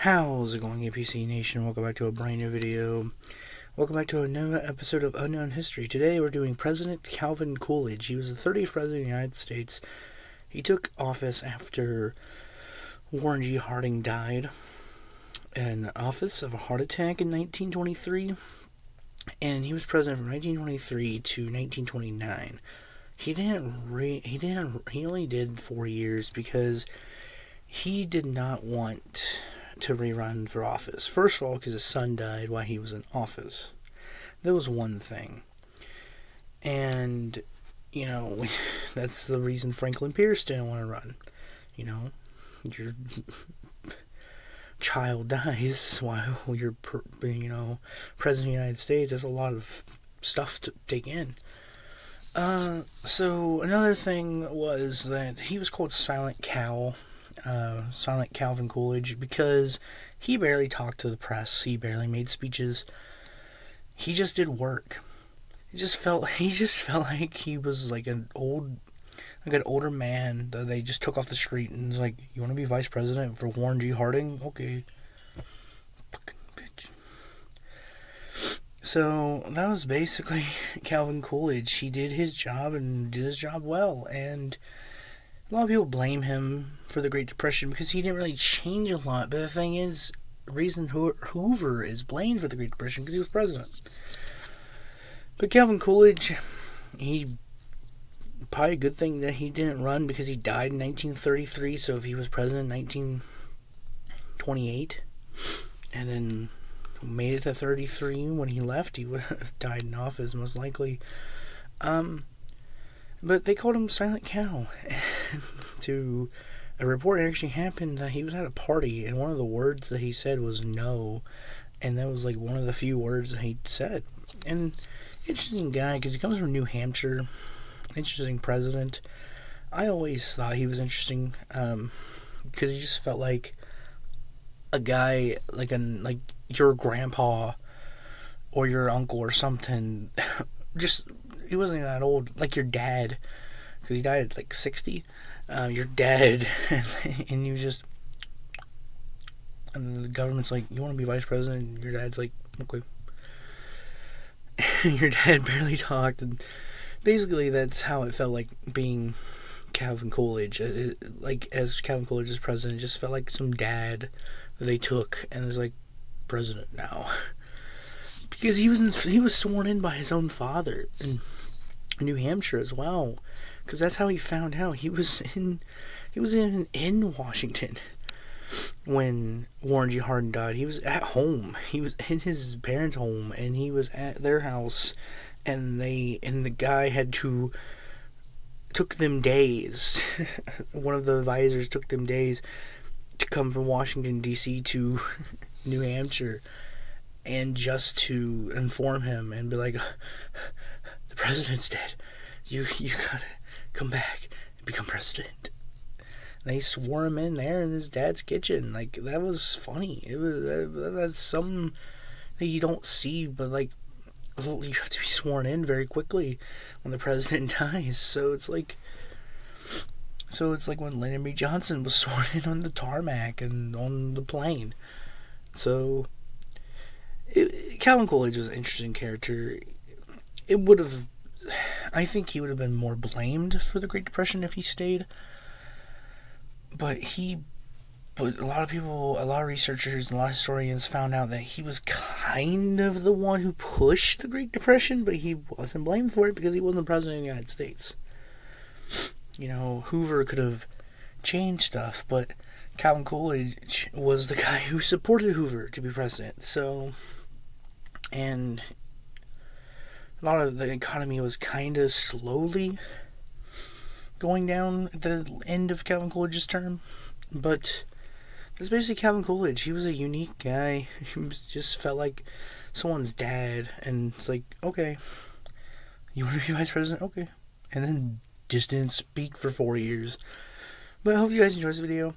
How's it going, APC Nation? Welcome back to a brand new video. Welcome back to a new episode of Unknown History. Today we're doing President Calvin Coolidge. He was the 30th President of the United States. He took office after Warren G. Harding died in office of a heart attack in 1923. And he was president from 1923 to 1929. He only did 4 years because he did not want to rerun for office. First of all, because his son died while he was in office. That was one thing. And, that's the reason Franklin Pierce didn't want to run. Your child dies while you're, president of the United States. That's a lot of stuff to take in. So another thing was that he was called Silent Calvin Coolidge, because he barely talked to the press. He barely made speeches. He just did work. He just felt like he was like an older man that they just took off the street and was like, "You want to be vice president for Warren G. Harding? Okay." Fucking bitch. So that was basically Calvin Coolidge. He did his job and did his job well, and a lot of people blame him for the Great Depression because he didn't really change a lot. But the thing is, the reason Hoover is blamed for the Great Depression because he was president. But Calvin Coolidge, probably a good thing that he didn't run because he died in 1933. So if he was president in 1928 and then made it to 33 when he left, he would have died in office most likely. But they called him Silent Cow. A report actually happened that he was at a party, and one of the words that he said was no, and that was like one of the few words that he said. And interesting guy, because he comes from New Hampshire. Interesting president. I always thought he was interesting, because he just felt like a guy, like your grandpa or your uncle or something. Just, he wasn't that old, like your dad, because he died at like 60. Your dad, and you just, and the government's like, "You want to be vice president?" And your dad's like, "Okay." Your dad barely talked, and basically that's how it felt like being Calvin Coolidge. Like, as Calvin Coolidge as president, it just felt like some dad that they took and was like, "President now." Because he was sworn in by his own father in New Hampshire as well, because that's how he found out. He was in Washington when Warren G. Harding died. He was at home. He was in his parents' home, and he was at their house, and the guy took them days. One of the advisors took them days to come from Washington D.C. to New Hampshire, and just to inform him and be like, "The president's dead. You gotta come back and become president." And they swore him in there in his dad's kitchen. Like, that was funny. That's something that you don't see, but like, you have to be sworn in very quickly when the president dies. So it's like when Lyndon B. Johnson was sworn in on the tarmac and on the plane. So Calvin Coolidge was an interesting character. I think he would have been more blamed for the Great Depression if he stayed. But a lot of people, a lot of researchers, and a lot of historians found out that he was kind of the one who pushed the Great Depression, but he wasn't blamed for it because he wasn't the president of the United States. Hoover could have changed stuff, but Calvin Coolidge was the guy who supported Hoover to be president. So, and a lot of the economy was kind of slowly going down at the end of Calvin Coolidge's term, but that's basically Calvin Coolidge. He was a unique guy. He just felt like someone's dad, and it's like, "Okay, you want to be vice president? Okay," and then just didn't speak for 4 years. But I hope you guys enjoyed this video.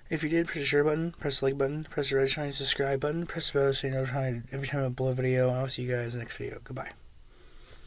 If you did, press the share button, press the like button, press the red shiny subscribe button, press the bell so you know every time I upload a video, and I'll see you guys in the next video. Goodbye.